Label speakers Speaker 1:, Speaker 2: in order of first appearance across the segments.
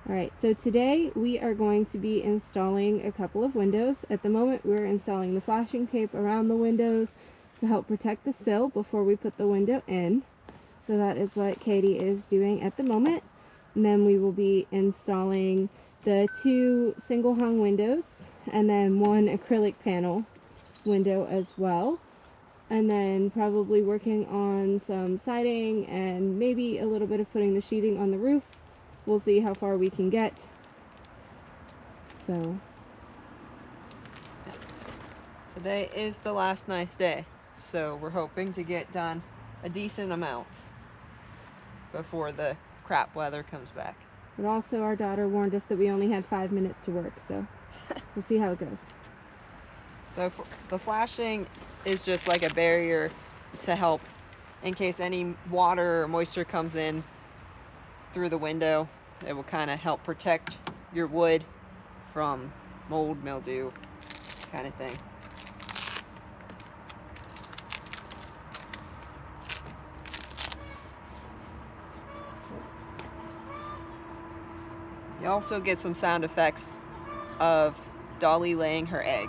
Speaker 1: Alright, so today we are going to be installing a couple of windows. At the moment we're installing the flashing tape around the windows to help protect the sill before we put the window in. So that is what Katie is doing at the moment. And then we will be installing the 2 single hung windows and then 1 acrylic panel window as well. And then probably working on some siding and maybe a little bit of putting the sheathing on the roof. We'll see how far we can get. So
Speaker 2: today is the last nice day, so we're hoping to get done a decent amount before the crap weather comes back.
Speaker 1: But also our daughter warned us that we only had 5 minutes to work, so we'll see how it goes.
Speaker 2: So the flashing is just like a barrier to help in case any water or moisture comes in through the window. It will kind of help protect your wood from mold, mildew, kind of thing. You also get some sound effects of Dolly laying her egg.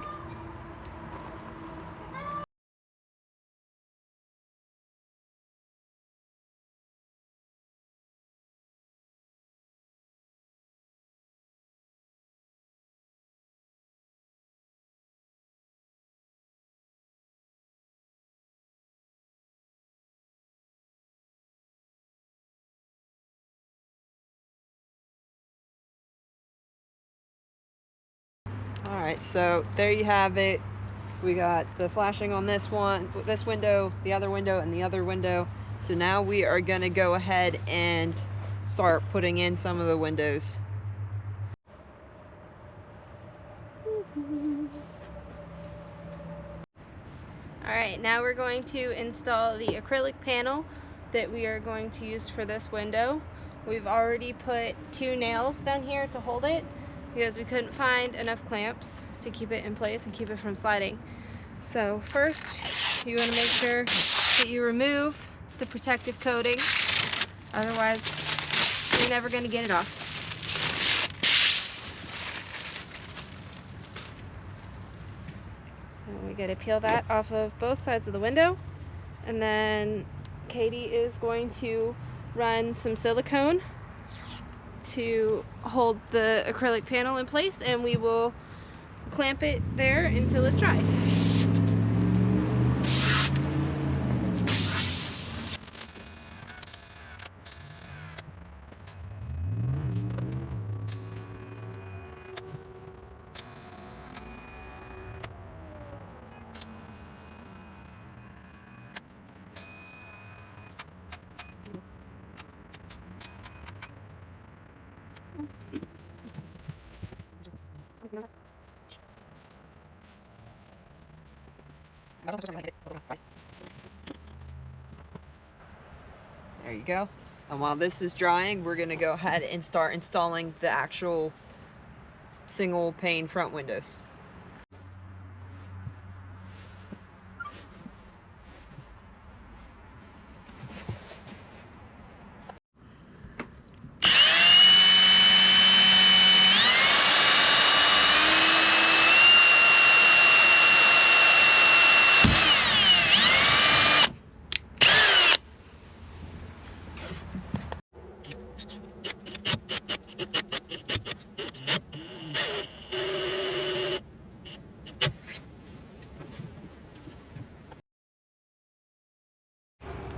Speaker 2: Alright, so there you have it. We got the flashing on this one, this window, the other window, and the other window. So now we are going to go ahead and start putting in some of the windows.
Speaker 1: Alright, now we're going to install the acrylic panel that we are going to use for this window. We've already put 2 nails down here to hold it because we couldn't find enough clamps to keep it in place and keep it from sliding. So first, you want to make sure that you remove the protective coating, otherwise you're never going to get it off. So we got to peel that off of both sides of the window, and then Katie is going to run some silicone to hold the acrylic panel in place, and we will clamp it there until it's dry.
Speaker 2: There you go. And while this is drying, we're going to go ahead and start installing the actual single pane front windows.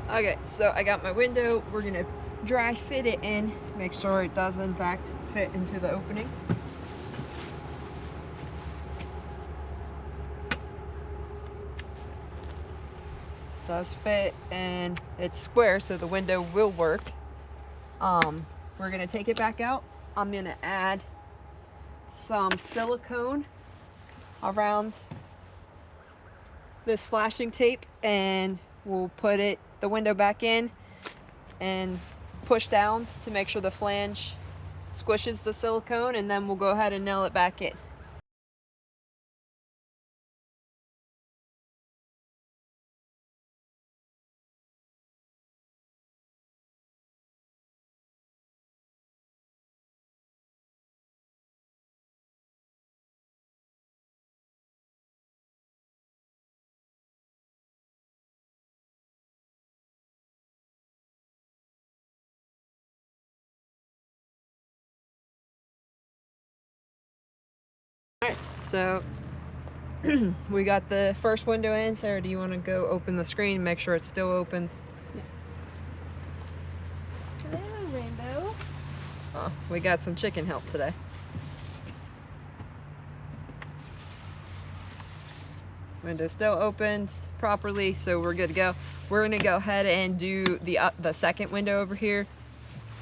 Speaker 2: Okay, so I got my window. We're gonna dry fit it in, make sure it does in fact fit into the opening. It does fit, and it's square, so the window will work. We're gonna take it back out. I'm gonna add some silicone around this flashing tape, and we'll put the window back in and push down to make sure the flange squishes the silicone, and then we'll go ahead and nail it back in. so we got the first window in. Sarah, do you want to go open the screen, make sure it still opens?
Speaker 1: Yeah. Hello, Rainbow.
Speaker 2: Oh, we got some chicken help today. Window still opens properly, so we're good to go. We're gonna go ahead and do the second window over here,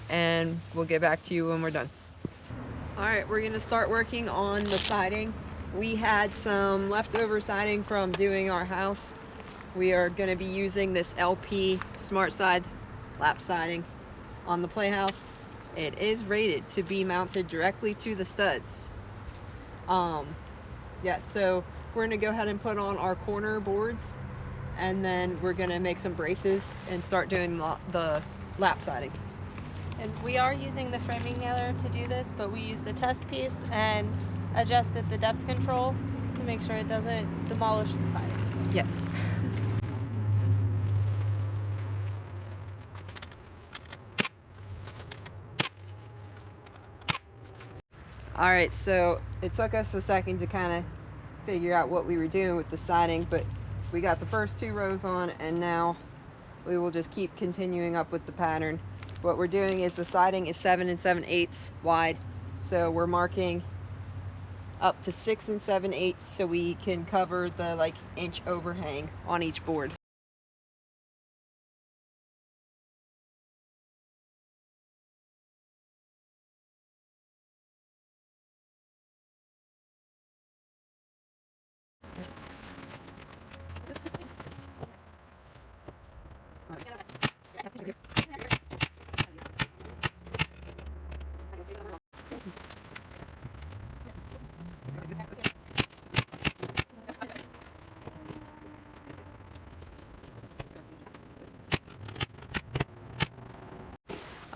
Speaker 2: and we'll get back to you when we're done. All right, we're gonna start working on the siding. We had some leftover siding from doing our house. We are gonna be using this LP Smart Side lap siding on the Playhouse. It is rated to be mounted directly to the studs. Yeah, so we're gonna go ahead and put on our corner boards, and then we're gonna make some braces and start doing the lap siding.
Speaker 3: And we are using the framing nailer to do this, but we used a test piece and adjusted the depth control to make sure it doesn't demolish the siding.
Speaker 2: Yes. All right, so it took us a second to kind of figure out what we were doing with the siding, but we got the first 2 rows on, and now we will just keep continuing up with the pattern. What we're doing is the siding is 7 7/8 wide, so we're marking up to 6 7/8 so we can cover the inch overhang on each board.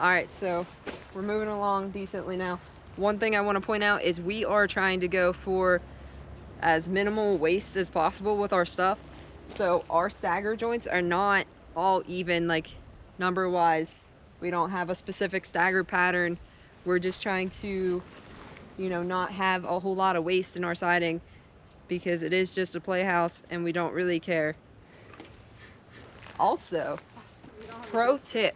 Speaker 2: All right, so we're moving along decently now. One thing I want to point out is we are trying to go for as minimal waste as possible with our stuff. So our stagger joints are not all even, number wise. We don't have a specific stagger pattern. We're just trying to, not have a whole lot of waste in our siding, because it is just a Playhouse and we don't really care. Also, pro tip.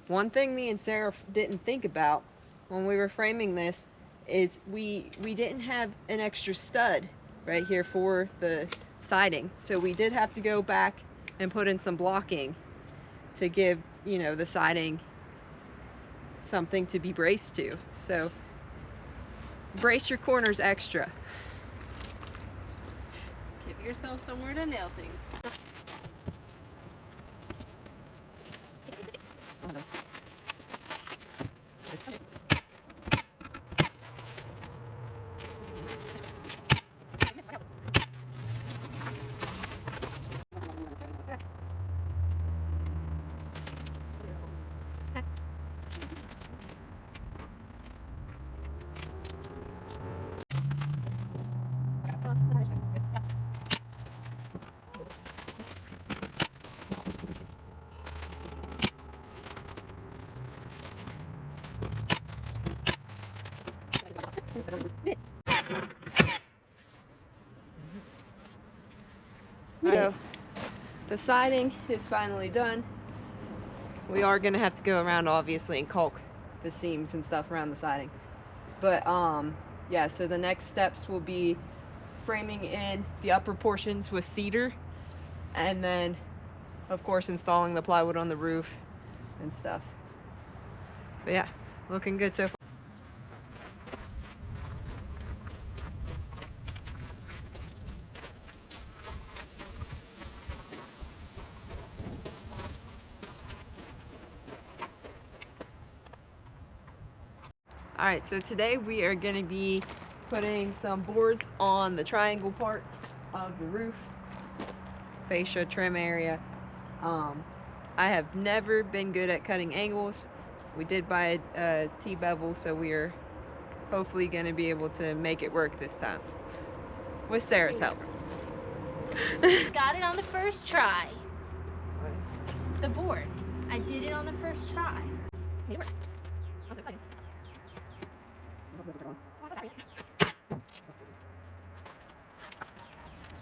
Speaker 2: One thing me and Sarah didn't think about when we were framing this is we didn't have an extra stud right here for the siding. So we did have to go back and put in some blocking to give, the siding something to be braced to. So brace your corners extra.
Speaker 3: Give yourself somewhere to nail things.
Speaker 2: So the siding is finally done. We are gonna have to go around obviously and caulk the seams and stuff around the siding. But yeah, so the next steps will be framing in the upper portions with cedar, and then of course installing the plywood on the roof and stuff. But yeah, looking good so far. All right, so today we are going to be putting some boards on the triangle parts of the roof, fascia, trim area. I have never been good at cutting angles. We did buy a T-bevel, so we are hopefully going to be able to make it work this time with Sarah's help.
Speaker 3: Got it on the first try. The board. I did it on the first try. It worked.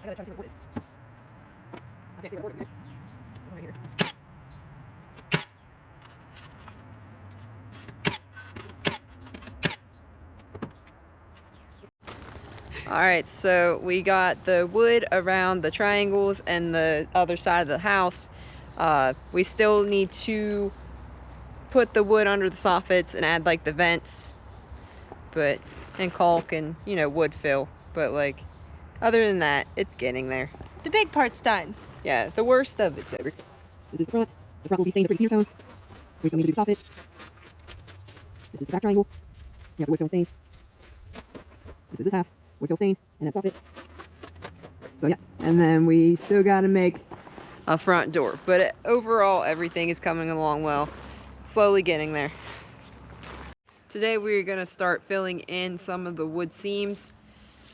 Speaker 2: I gotta try to see what the wood is. I can't see what the wood is. Right here. Alright, so we got the wood around the triangles and the other side of the house. We still need to put the wood under the soffits and add like the vents, and caulk and, you know, wood fill. But like, other than that, it's getting there.
Speaker 3: The big part's done.
Speaker 2: Yeah, the worst of it's over.
Speaker 4: This is the front. The front will be stained a pretty cedar tone. We still need to do the soffit. This is the back triangle. You have the wood fill stain. This is this half. Wood fill stain and then soffit. So yeah.
Speaker 2: And then we still got to make a front door. But overall, everything is coming along well. Slowly getting there. Today we're going to start filling in some of the wood seams.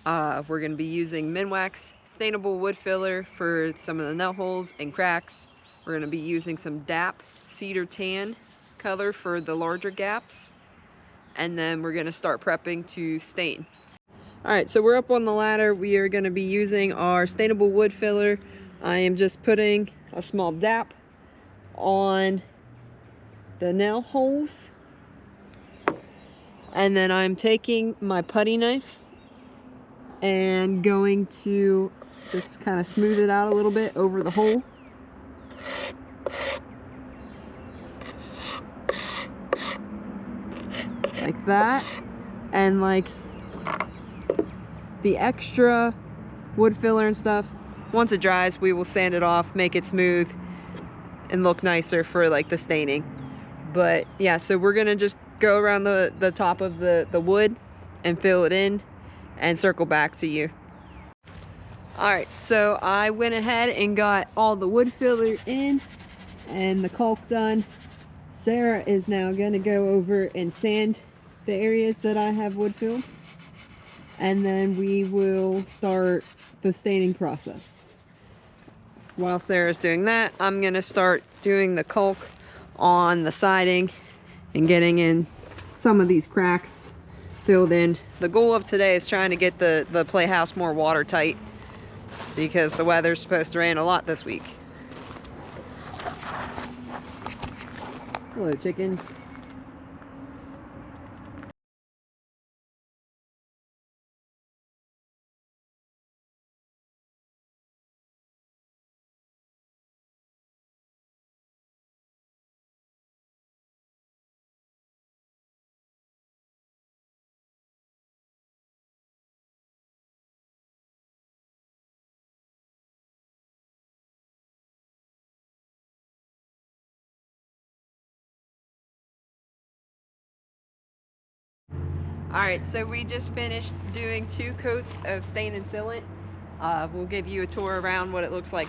Speaker 2: We're going to be using Minwax stainable wood filler for some of the nail holes and cracks. We're going to be using some DAP cedar tan color for the larger gaps. And then we're going to start prepping to stain. Alright, so we're up on the ladder. We are going to be using our stainable wood filler. I am just putting a small DAP on the nail holes. And then I'm taking my putty knife and going to just kind of smooth it out a little bit over the hole. Like that. And like the extra wood filler and stuff, once it dries, we will sand it off, make it smooth and look nicer for like the staining. But yeah, so we're gonna just go around the top of the wood and fill it in and circle back to you. Alright, so I went ahead and got all the wood filler in and the caulk done. Sarah is now gonna go over and sand the areas that I have wood filled, and then we will start the staining process. While Sarah's doing that, I'm gonna start doing the caulk on the siding and getting in some of these cracks filled in. The goal of today is trying to get the playhouse more watertight because the weather's supposed to rain a lot this week. Hello, chickens. Alright, so we just finished doing 2 coats of stain and sealant. We'll give you a tour around what it looks like.